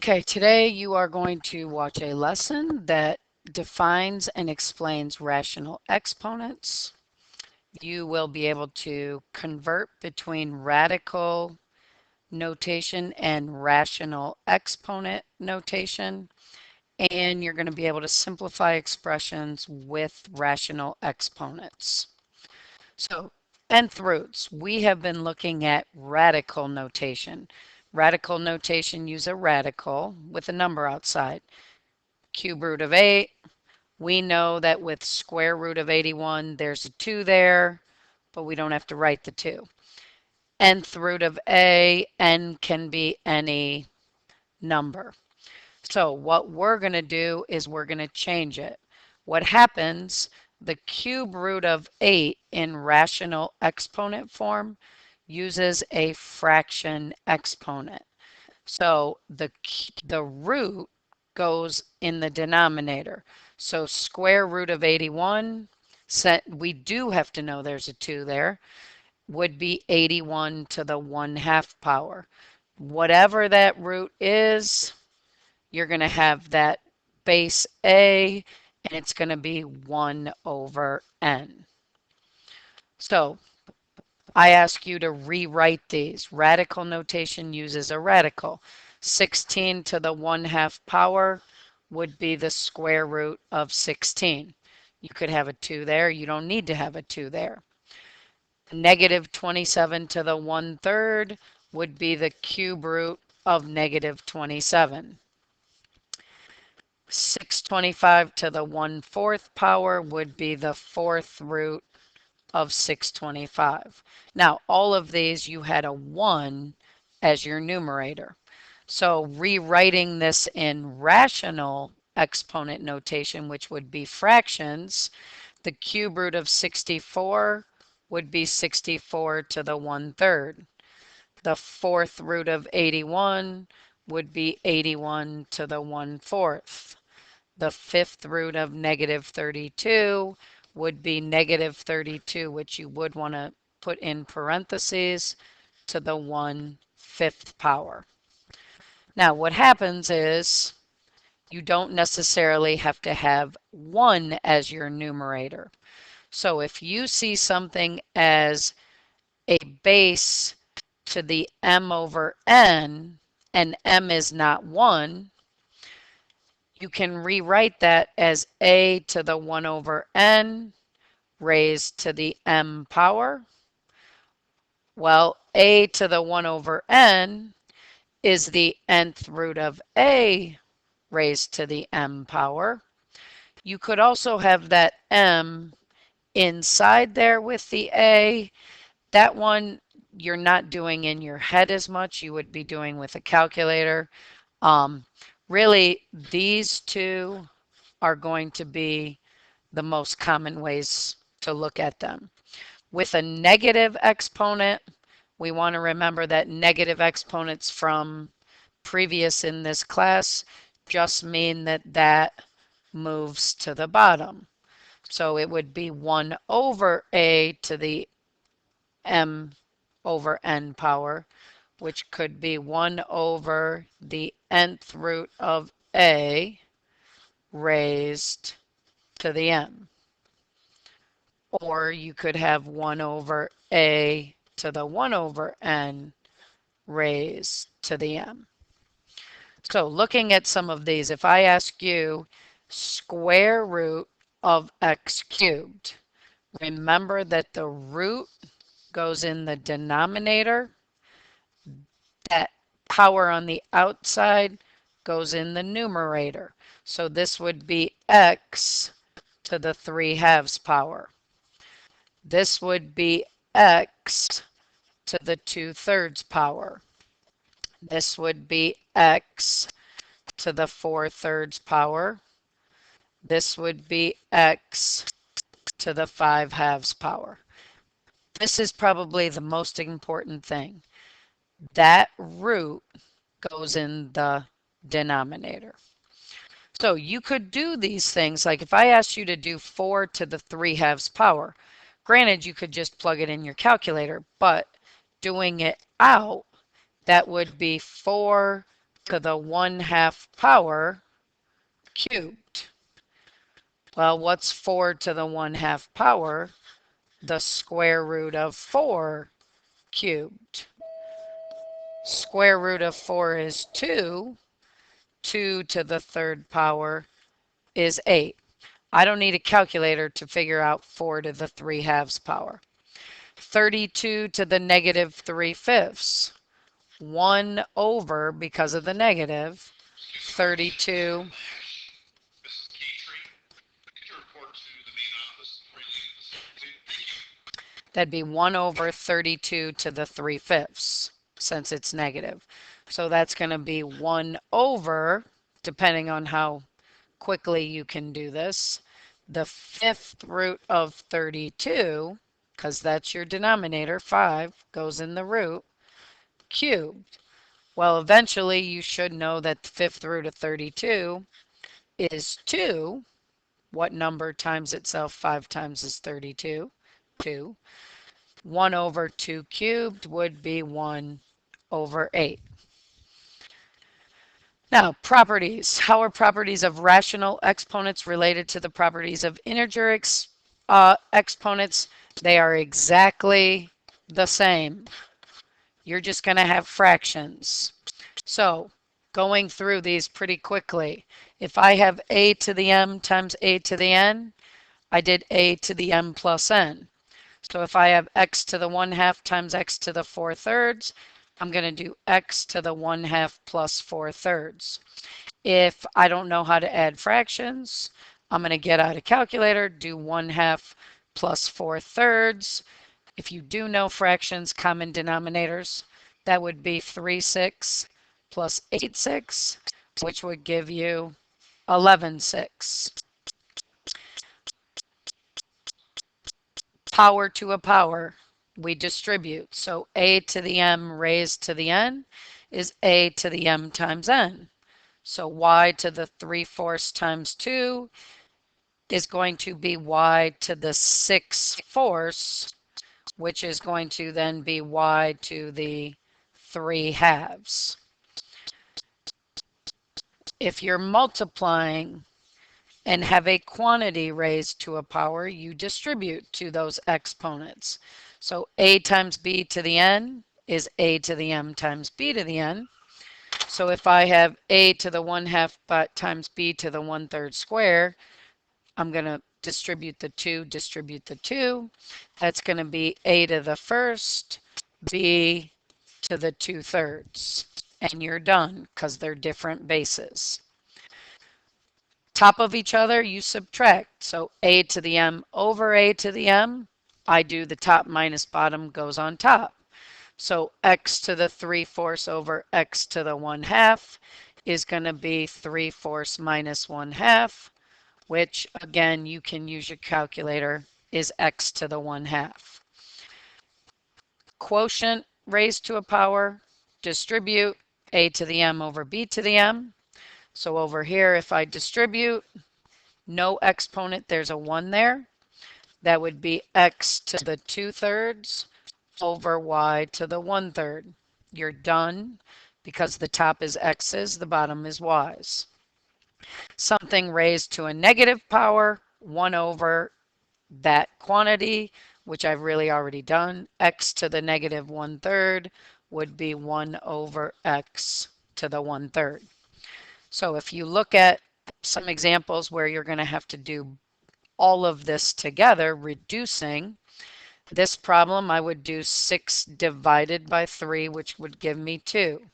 Okay, today you are going to watch a lesson that defines and explains rational exponents. You will be able to convert between radical notation and rational exponent notation, and you're going to be able to simplify expressions with rational exponents. So, nth roots, we have been looking at radical notation. Radical notation use a radical with a number outside. Cube root of 8. We know that with square root of 81, there's a 2 there, but we don't have to write the 2. Nth root of a, n can be any number. So what we're going to do is we're going to change it. What happens, the cube root of 8 in rational exponent form uses a fraction exponent. So the root goes in the denominator. So square root of 81, we do have to know there's a 2 there, would be 81 to the 1/2 power. Whatever that root is, you're going to have that base a, and it's going to be 1 over n. So I ask you to rewrite these. Radical notation uses a radical. 16 to the 1/2 power would be the square root of 16. You could have a 2 there. You don't need to have a 2 there. Negative 27 to the 1/3 would be the cube root of negative 27. 625 to the 1/4 power would be the 4th root of 625. Now, all of these you had a 1 as your numerator. So rewriting this in rational exponent notation, which would be fractions, the cube root of 64 would be 64 to the 1/3. The 4th root of 81 would be 81 to the 1/4. The 5th root of negative 32 would be negative 32, which you would want to put in parentheses, to the 1/5 power. Now what happens is you don't necessarily have to have 1 as your numerator. So if you see something as a base to the m over n, and m is not 1, you can rewrite that as a to the 1 over n raised to the m power. Well, a to the 1 over n is the nth root of a raised to the m power. You could also have that m inside there with the a. That one you're not doing in your head as much. You would be doing with a calculator. Really, these two are going to be the most common ways to look at them. With a negative exponent, we want to remember that negative exponents from previous in this class just mean that that moves to the bottom. So it would be 1 over a to the m over n power, which could be 1 over the nth root of a raised to the m. Or you could have 1 over a to the 1 over n raised to the m. So looking at some of these, if I ask you square root of x cubed, remember that the root goes in the denominator. That power on the outside goes in the numerator. So this would be x to the 3/2 power. This would be x to the 2/3 power. This would be x to the 4/3 power. This would be x to the 5/2 power. This is probably the most important thing. That root goes in the denominator. So you could do these things, like if I asked you to do 4 to the 3/2 power, granted you could just plug it in your calculator, but doing it out, that would be 4 to the 1/2 power cubed. Well, what's 4 to the 1/2 power? The square root of 4 cubed. Square root of 4 is 2. 2 to the 3rd power is 8. I don't need a calculator to figure out 4 to the 3/2 power. 32 to the negative 3/5. 1 over, because of the negative, 32. That'd be 1 over 32 to the 3/5 since it's negative. So that's going to be 1 over, depending on how quickly you can do this, the 5th root of 32, because that's your denominator, 5 goes in the root, cubed. Well, eventually you should know that the 5th root of 32 is 2. What number times itself 5 times is 32? 2. 1 over 2 cubed would be 1 over 8. Now, properties. How are properties of rational exponents related to the properties of integer exponents? They are exactly the same. You're just going to have fractions. So, going through these pretty quickly. If I have a to the m times a to the n, I did a to the m plus n. So if I have x to the 1/2 times x to the 4/3, I'm going to do x to the 1/2 plus 4/3. If I don't know how to add fractions, I'm going to get out a calculator, do 1/2 plus 4/3. If you do know fractions, common denominators, that would be 3/6 plus 8/6, which would give you 11/6. Power to a power, we distribute. So a to the m raised to the n is a to the m times n. So y to the 3/4 times 2 is going to be y to the 6/4, which is going to then be y to the 3/2. If you're multiplying and have a quantity raised to a power, you distribute to those exponents. So a times b to the n is a to the m times b to the n. So if I have a to the 1/2 times b to the 1/3 square, I'm going to distribute the 2, distribute the 2. That's going to be a to the 1st, b to the 2/3. And you're done because they're different bases. Top of each other, you subtract. So a to the m over a to the m, I do the top minus bottom goes on top. So x to the 3/4 over x to the 1/2 is going to be 3/4 minus 1/2, which again, you can use your calculator, is x to the 1/2. Quotient raised to a power, distribute a to the m over b to the m. So over here, if I distribute, no exponent, there's a 1 there. That would be x to the 2/3 over y to the 1/3. You're done because the top is x's, the bottom is y's. Something raised to a negative power, 1 over that quantity, which I've really already done. X to the negative 1/3 would be 1 over x to the 1/3. So if you look at some examples where you're going to have to do all of this together, reducing, this problem I would do 6 divided by 3, which would give me 2.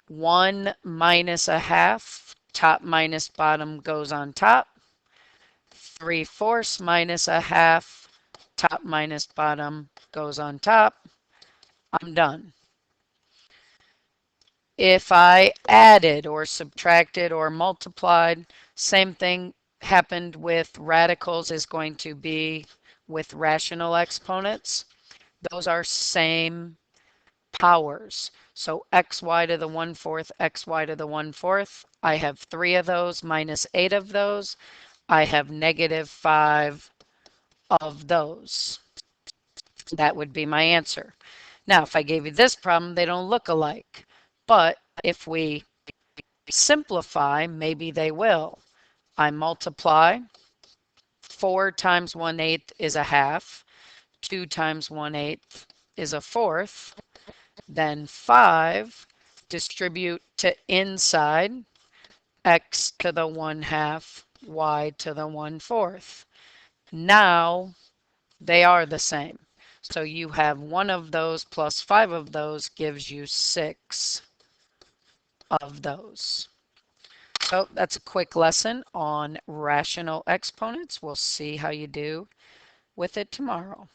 1 minus a half, top minus bottom goes on top. 3/4 minus a half, top minus bottom goes on top. I'm done. If I added or subtracted or multiplied, same thing happened with radicals is going to be with rational exponents. Those are same powers. So xy to the 1/4, xy to the 1/4. I have 3 of those minus 8 of those. I have negative 5 of those. That would be my answer. Now, if I gave you this problem, they don't look alike. But if we simplify, maybe they will. I multiply. 4 times 1/8 is a half. 2 times 1/8 is a fourth. Then 5, distribute to inside, x to the 1/2, y to the 1/4. Now they are the same. So you have one of those plus 5 of those gives you 6 of those. So that's a quick lesson on rational exponents. We'll see how you do with it tomorrow.